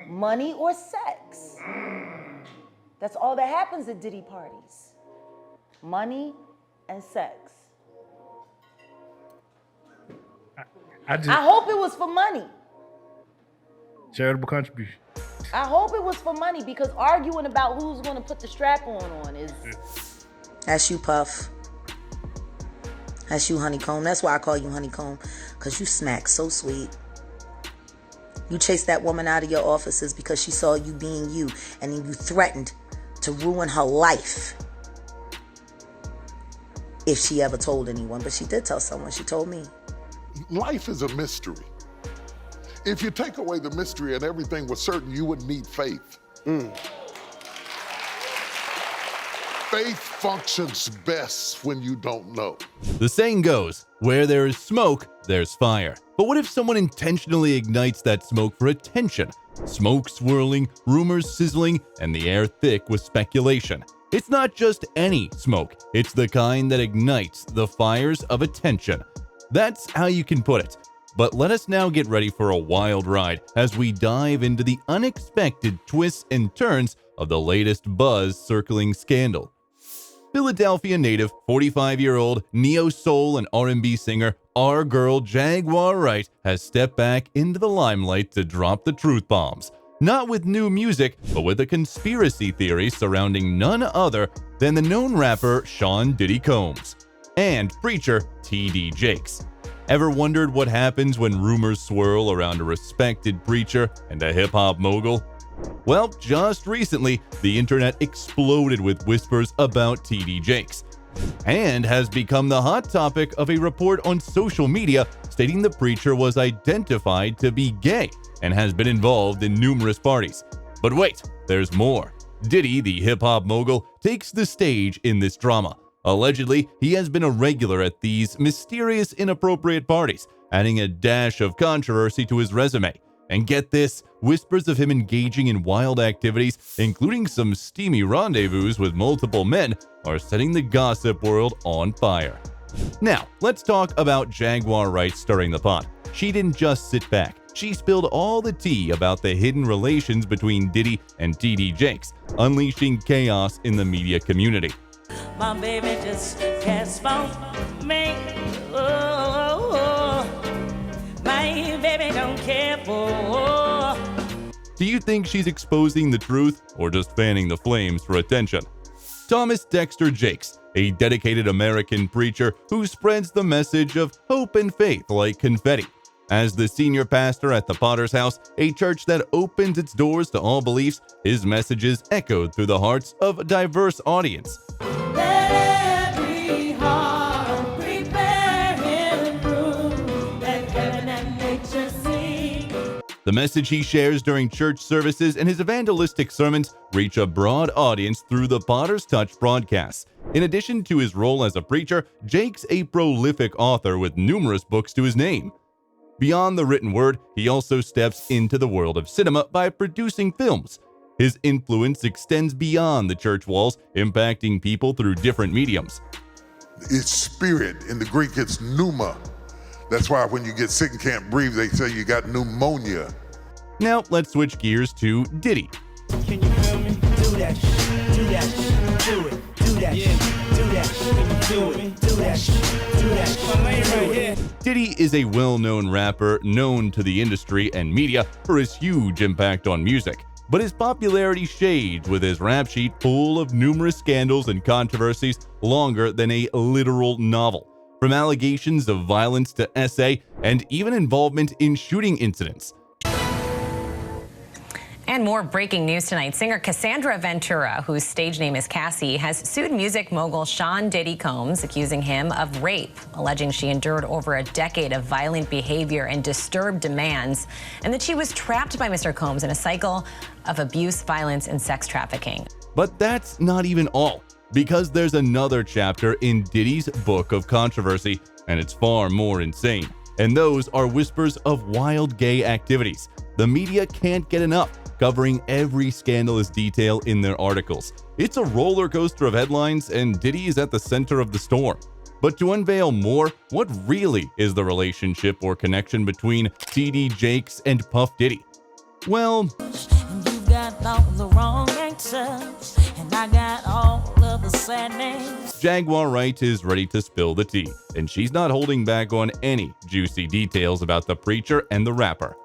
Money or sex. That's all that happens at Diddy parties. Money and sex. I hope it was for money. Charitable contribution. I hope it was for money, because arguing about who's going to put the strap on is... That's you, Puff. That's you, Honeycomb. That's why I call you Honeycomb, because you smack so sweet. You chased that woman out of your offices because she saw you being you, and then you threatened to ruin her life if she ever told anyone. But she did tell someone. She told me. Life is a mystery. If you take away the mystery and everything was certain, you wouldn't need faith. Faith functions best when you don't know. The saying goes, where there is smoke, there's fire. But what if someone intentionally ignites that smoke for attention? Smoke swirling, rumors sizzling, and the air thick with speculation. It's not just any smoke, it's the kind that ignites the fires of attention. That's how you can put it. But let us now get ready for a wild ride as we dive into the unexpected twists and turns of the latest buzz circling scandal. Philadelphia native, 45-year-old neo-soul and R&B singer our girl Jaguar Wright has stepped back into the limelight to drop the truth bombs. Not with new music, but with a conspiracy theory surrounding none other than the known rapper Sean Diddy Combs and preacher T.D. Jakes. Ever wondered what happens when rumors swirl around a respected preacher and a hip-hop mogul? Well, just recently, the internet exploded with whispers about T.D. Jakes, and has become the hot topic of a report on social media stating the preacher was identified to be gay and has been involved in numerous parties. But wait, there's more. Diddy, the hip-hop mogul, takes the stage in this drama. Allegedly, he has been a regular at these mysterious, inappropriate parties, adding a dash of controversy to his resume. And get this, whispers of him engaging in wild activities, including some steamy rendezvous with multiple men, are setting the gossip world on fire. Now, let's talk about Jaguar Wright stirring the pot. She didn't just sit back. She spilled all the tea about the hidden relations between Diddy and T.D. Jakes, unleashing chaos in the media community. My baby just cares for me. My baby don't care for. Do you think she's exposing the truth or just fanning the flames for attention? Thomas Dexter Jakes, a dedicated American preacher who spreads the message of hope and faith like confetti. As the senior pastor at the Potter's House, a church that opens its doors to all beliefs, his messages echoed through the hearts of a diverse audience. Let every heart prepare him room that heaven and nature sing. The message he shares during church services and his evangelistic sermons reach a broad audience through the Potter's Touch broadcasts. In addition to his role as a preacher, Jakes a prolific author with numerous books to his name. Beyond the written word, he also steps into the world of cinema by producing films. His influence extends beyond the church walls, impacting people through different mediums. It's spirit. In the Greek, it's pneuma. That's why when you get sick and can't breathe, they say you got pneumonia. Now, let's switch gears to Diddy. Can you feel me? Do that shit, do that shit, do it, do that shit, do that shit, can you do it, do that shit, do that shit, do it. Diddy is a well-known rapper known to the industry and media for his huge impact on music. But his popularity shades with his rap sheet full of numerous scandals and controversies longer than a literal novel. From allegations of violence to essay and even involvement in shooting incidents. And more breaking news tonight. Singer Cassandra Ventura, whose stage name is Cassie, has sued music mogul Sean Diddy Combs, accusing him of rape, alleging she endured over a decade of violent behavior and disturbed demands, and that she was trapped by Mr. Combs in a cycle of abuse, violence, and sex trafficking. But that's not even all, because there's another chapter in Diddy's book of controversy, and it's far more insane. And those are whispers of wild gay activities. The media can't get enough, covering every scandalous detail in their articles. It's a roller coaster of headlines, and Diddy is at the center of the storm. But to unveil more, what really is the relationship or connection between T.D. Jakes and Puff Diddy? Well, the wrong answers, and I got all of the sadness. Jaguar Wright is ready to spill the tea, and she's not holding back on any juicy details about the preacher and the rapper.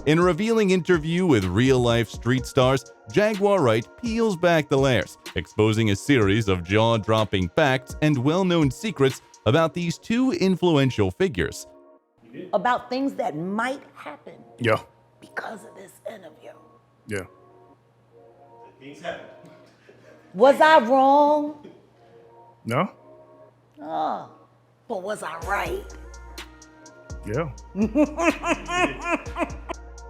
In a revealing interview with real-life street stars, Jaguar Wright peels back the layers, exposing a series of jaw-dropping facts and well-known secrets about these two influential figures. About things that might happen Yeah. because of this interview. Yeah. Was I wrong? No? But was I right? Yeah.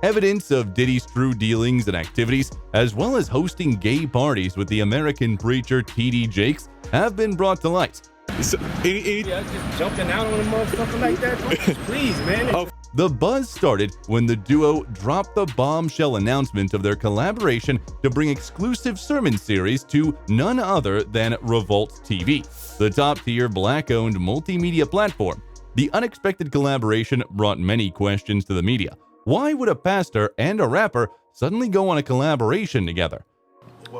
Evidence of Diddy's true dealings and activities, as well as hosting gay parties with the American preacher T.D. Jakes, have been brought to light. So, Just jumping out on a motherfucker like that? Please, man. The buzz started when the duo dropped the bombshell announcement of their collaboration to bring exclusive sermon series to none other than Revolt TV, the top-tier black-owned multimedia platform. The unexpected collaboration brought many questions to the media. Why would a pastor and a rapper suddenly go on a collaboration together?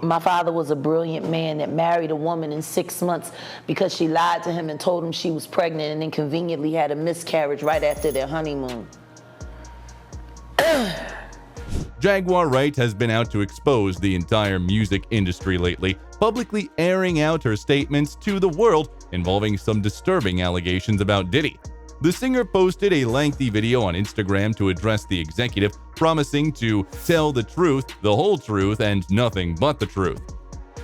My father was a brilliant man that married a woman in 6 months because she lied to him and told him she was pregnant and then conveniently had a miscarriage right after their honeymoon. Jaguar Wright has been out to expose the entire music industry lately, publicly airing out her statements to the world involving some disturbing allegations about Diddy. The singer posted a lengthy video on Instagram to address the executive, promising to tell the truth, the whole truth, and nothing but the truth.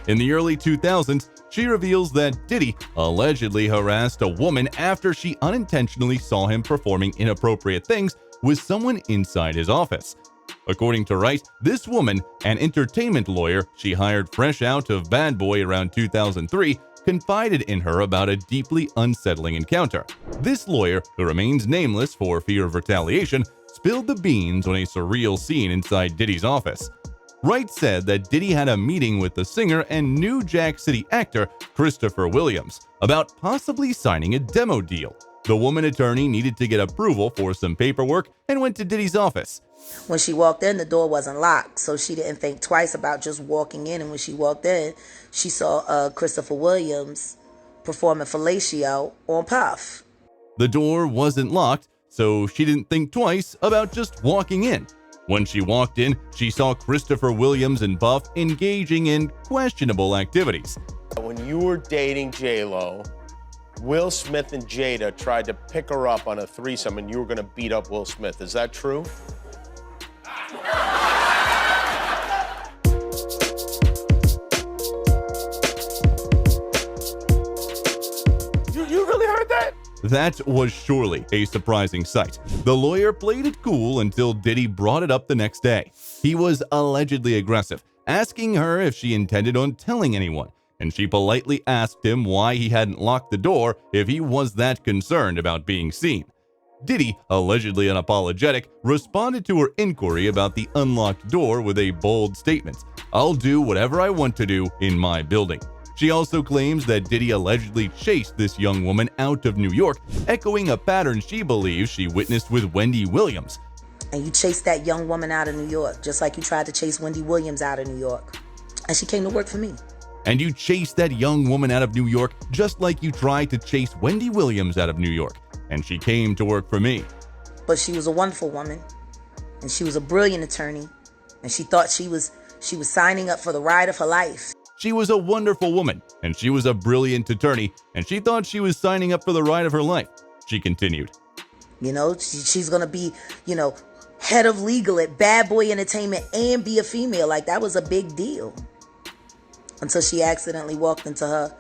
In the early 2000s, she reveals that Diddy allegedly harassed a woman after she unintentionally saw him performing inappropriate things with someone inside his office. According to Wright, this woman, an entertainment lawyer she hired fresh out of Bad Boy around 2003, confided in her about a deeply unsettling encounter. This lawyer, who remains nameless for fear of retaliation, spilled the beans on a surreal scene inside Diddy's office. Wright said that Diddy had a meeting with the singer and new Jack City actor Christopher Williams about possibly signing a demo deal. The woman attorney needed to get approval for some paperwork and went to Diddy's office. When she walked in, the door wasn't locked, so she didn't think twice about just walking in. And when she walked in, she saw Christopher Williams performing fellatio on Puff. The door wasn't locked, so she didn't think twice about just walking in. When she walked in, she saw Christopher Williams and Puff engaging in questionable activities. When you were dating J-Lo, Will Smith and Jada tried to pick her up on a threesome and you were going to beat up Will Smith. Is that true? You really heard that? That was surely a surprising sight. The lawyer played it cool until Diddy brought it up the next day. He was allegedly aggressive, asking her if she intended on telling anyone, and she politely asked him why he hadn't locked the door if he was that concerned about being seen. Diddy, allegedly unapologetic, responded to her inquiry about the unlocked door with a bold statement, "I'll do whatever I want to do in my building." She also claims that Diddy allegedly chased this young woman out of New York, echoing a pattern she believes she witnessed with Wendy Williams. And you chased that young woman out of New York, just like you tried to chase Wendy Williams out of New York. And she came to work for me. And you chased that young woman out of New York just like you tried to chase Wendy Williams out of New York. And she came to work for me. But she was a wonderful woman, and she was a brilliant attorney, and she thought she was signing up for the ride of her life. She was a wonderful woman, and she was a brilliant attorney, and she thought she was signing up for the ride of her life. She continued. You know, she's going to be, head of legal at Bad Boy Entertainment and be a female. Like, that was a big deal. Until she accidentally walked into her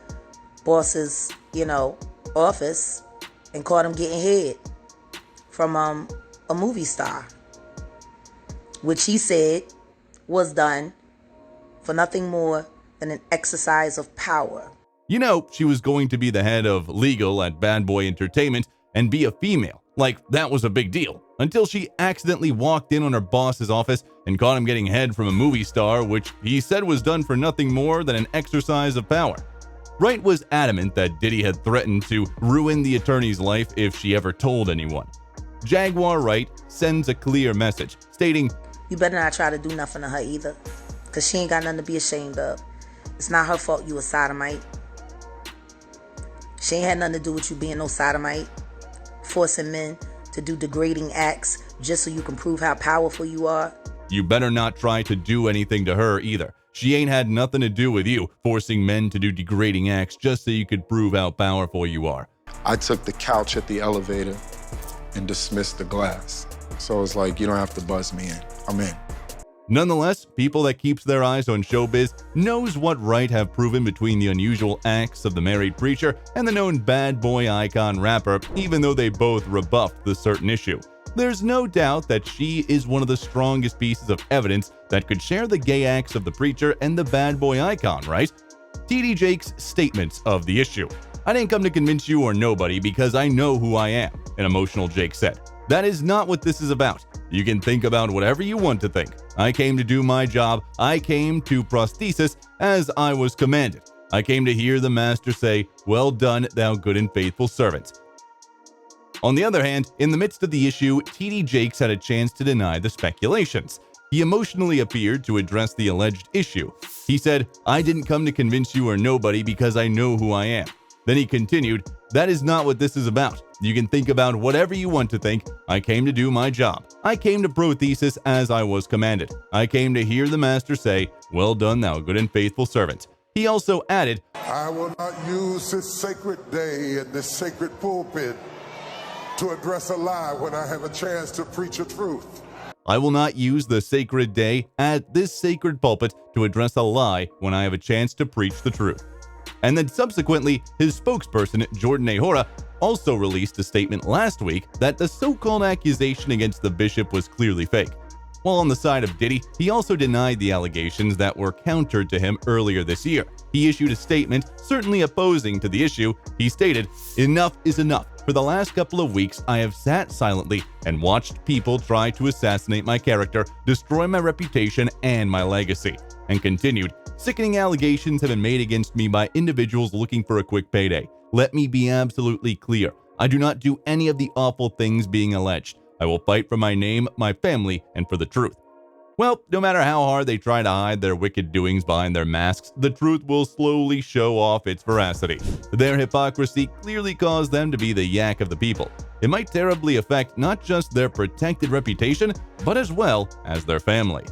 boss's, office and caught him getting head from a movie star, which he said was done for nothing more than an exercise of power. She was going to be the head of legal at Bad Boy Entertainment and be a female. Like, that was a big deal. Until she accidentally walked in on her boss's office and caught him getting head from a movie star, which he said was done for nothing more than an exercise of power. Wright was adamant that Diddy had threatened to ruin the attorney's life if she ever told anyone. Jaguar Wright sends a clear message, stating, "You better not try to do nothing to her either, Because she ain't got nothing to be ashamed of. It's not her fault you a sodomite. She ain't had nothing to do with you being no sodomite. Forcing men to do degrading acts just so you can prove how powerful you are. You better not try to do anything to her either. She ain't had nothing to do with you forcing men to do degrading acts just so you could prove how powerful you are. I took the couch at the elevator and dismissed the glass. So it's like, you don't have to buzz me in. I'm in. Nonetheless, people that keeps their eyes on showbiz knows what right have proven between the unusual acts of the married preacher and the known bad boy icon rapper, even though they both rebuffed the certain issue. There's no doubt that she is one of the strongest pieces of evidence that could share the gay acts of the preacher and the bad boy icon, right? TD Jakes' statements of the issue. I didn't come to convince you or nobody because I know who I am, an emotional Jake said. That is not what this is about. You can think about whatever you want to think. I came to do my job. I came to prosthesis as I was commanded. I came to hear the master say, "Well done, thou good and faithful servant." On the other hand, in the midst of the issue, TD Jakes had a chance to deny the speculations. He emotionally appeared to address the alleged issue. He said, "I didn't come to convince you or nobody because I know who I am." Then he continued, "That is not what this is about. You can think about whatever you want to think. I came to do my job. I came to prothesis as I was commanded. I came to hear the master say, 'Well done, thou good and faithful servant.'" He also added, I will not use this sacred day and this sacred pulpit to address a lie when I have a chance to preach a truth. "I will not use the sacred day at this sacred pulpit to address a lie when I have a chance to preach the truth." And then subsequently, his spokesperson, Jordan Ahora, also released a statement last week that the so-called accusation against the bishop was clearly fake. While on the side of Diddy, he also denied the allegations that were countered to him earlier this year. He issued a statement certainly opposing to the issue. He stated, "Enough is enough. For the last couple of weeks, I have sat silently and watched people try to assassinate my character, destroy my reputation and my legacy." And continued, "Sickening allegations have been made against me by individuals looking for a quick payday. Let me be absolutely clear. I do not do any of the awful things being alleged. I will fight for my name, my family, and for the truth." Well, no matter how hard they try to hide their wicked doings behind their masks, the truth will slowly show off its veracity. Their hypocrisy clearly caused them to be the yak of the people. It might terribly affect not just their protected reputation, but as well as their family.